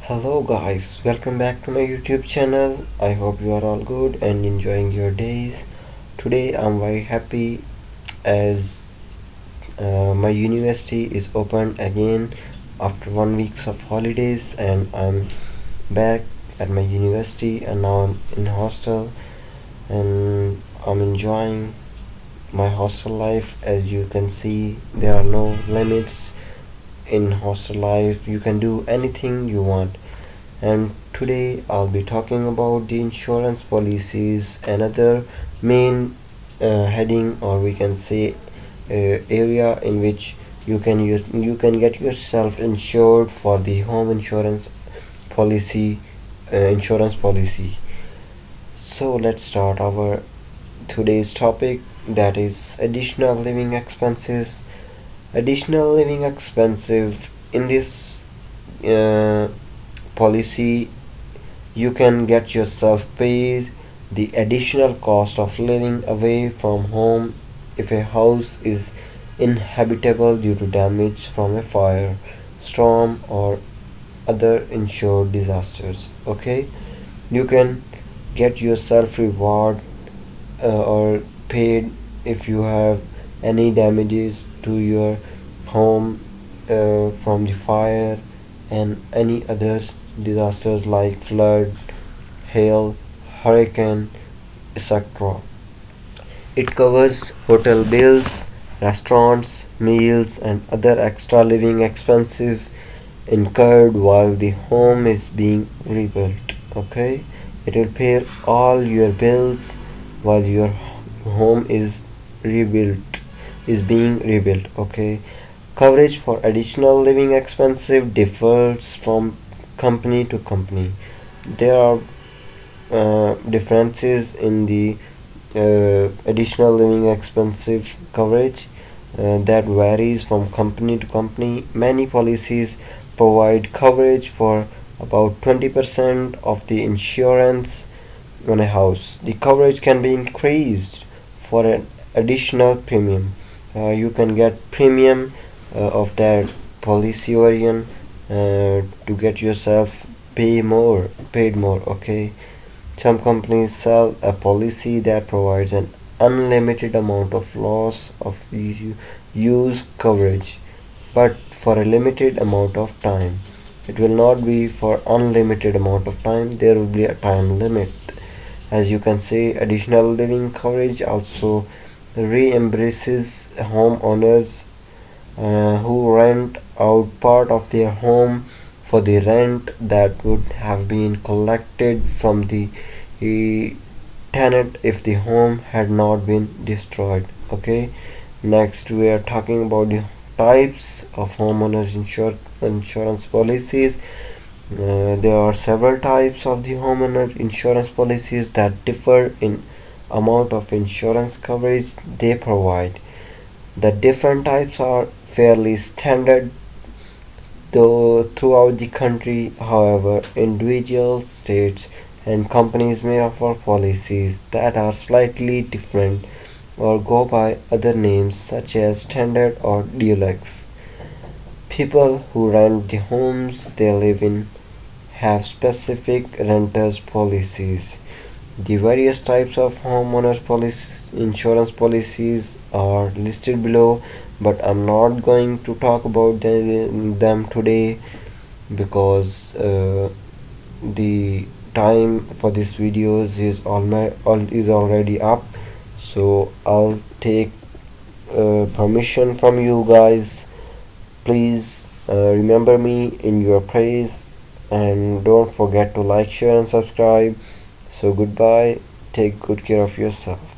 Hello guys, welcome back to my YouTube channel. I hope you are all good and enjoying your days. Today I'm very happy as my university is open again after 1 week of holidays, and I'm back at my university, and now I'm in hostel and I'm enjoying my hostel life. As you can see, there are no limits in hostel life. You can do anything you want. And today I'll be talking about the insurance policies, another main heading, or we can say area in which you can get yourself insured for the home policy insurance policy. So let's start our today's topic, that is additional living expenses. Additional living expensive in this uh, policy, you can get yourself paid the additional cost of living away from home if a house is inhabitable due to damage from a fire, storm, or other insured disasters. Okay, you can get yourself reward or paid if you have any damages to your home from the fire and any other disasters like flood, hail, hurricane, etc. It covers hotel bills, restaurants, meals, and other extra living expenses incurred while the home is being rebuilt. Okay, it will pay all your bills while your home is being rebuilt. Okay, coverage for additional living expenses differs from company to company. There are differences in the additional living expensive coverage that varies from company to company. Many policies provide coverage for about 20% of the insurance on a house. The coverage can be increased for an additional premium. You can get premium of that policy variant to get yourself paid more. Okay, some companies sell a policy that provides an unlimited amount of loss of use coverage, but for a limited amount of time. It will not be for unlimited amount of time. There will be a time limit. As you can see, additional living coverage also reimburses homeowners who rent out part of their home for the rent that would have been collected from the tenant if the home had not been destroyed. Okay, next we are talking about the types of insurance policies. There are several types of the homeowner insurance policies that differ in amount of insurance coverage they provide. The different types are fairly standard though throughout the country. However, individual states and companies may offer policies that are slightly different or go by other names such as standard or deluxe. People who rent the homes they live in have specific renters policies. The various types of homeowners insurance policies are listed below, but I'm not going to talk about them today because the time for this videos is already up. So I'll take permission from you guys. Please remember me in your praise, and don't forget to like, share, and subscribe. So goodbye, take good care of yourself.